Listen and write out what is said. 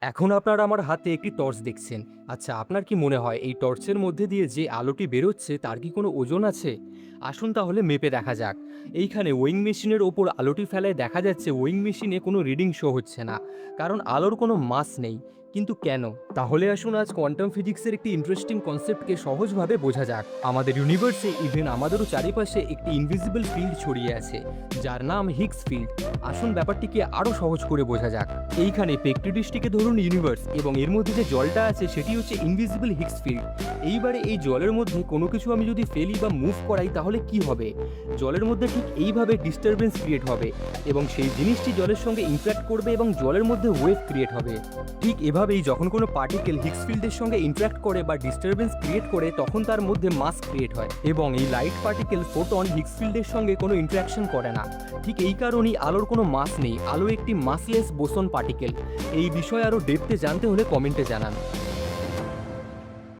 এখন আপনারা আমার হাতে একটি টর্চ দেখছেন। আচ্ছা, আপনার কি মনে হয় এই টর্চের মধ্যে দিয়ে যে আলোটি বেরোচ্ছে তার কি কোনো ওজন আছে? আসুন তাহলে মেপে দেখা যাক। এইখানে ওয়িং মেশিনের ওপর আলোটি ফেলায় দেখা যাচ্ছে ওয়িং মেশিনে কোনো রিডিং শো হচ্ছে না। কারণ আলোর কোনো মাস নেই। কিন্তু কেন? তাহলে আসুন আজ কোয়ান্টাম ফিজিক্সের একটি ইন্টারেস্টিং কনসেপ্টকে সহজভাবে বোঝা যাক। আমাদের ইউনিভার্সে ইভেন আমাদেরও চারিপাশে একটি ইনভিজিবল ফিল্ড ছড়িয়ে আছে, যার নাম হিগস ফিল্ড। আসুন ব্যাপারটিকে আরও সহজ করে বোঝা যাক। এইখানে পেকটিডিসটিকে ধরুন ইউনিভার্স, এবং এর মধ্যে যে জলটা আছে সেটি হচ্ছে ইনভিজিবল হিগস ফিল্ড। এইবারে এই জলের মধ্যে কোনো কিছু আমি যদি ফেলি বা মুভ করাই তাহলে কি হবে? জলের মধ্যে ঠিক এইভাবে ডিস্টারবেন্স ক্রিয়েট হবে, এবং সেই জিনিসটি জলের সঙ্গে ইন্টারাক্ট করবে এবং জলের মধ্যে ওয়েভ ক্রিয়েট হবে। ঠিক এভাবেই যখন কোনো পার্টিকেল হিগস ফিল্ডের সঙ্গে ইন্টারাক্ট করে বা ডিস্টারবেন্স ক্রিয়েট করে তখন তার মধ্যে মাস ক্রিয়েট হয়, এবং এই লাইট পার্টিকেল ফোটন হিগস ফিল্ডের সঙ্গে কোনো ইন্টারাকশন করে না। ঠিক এই কারণেই আলোর কোনো মাস নেই, আলো একটি মাসলেস বোসন পার্টিকেল। এই বিষয়ে আরও ডেপথে জানতে হলে কমেন্টে জানান।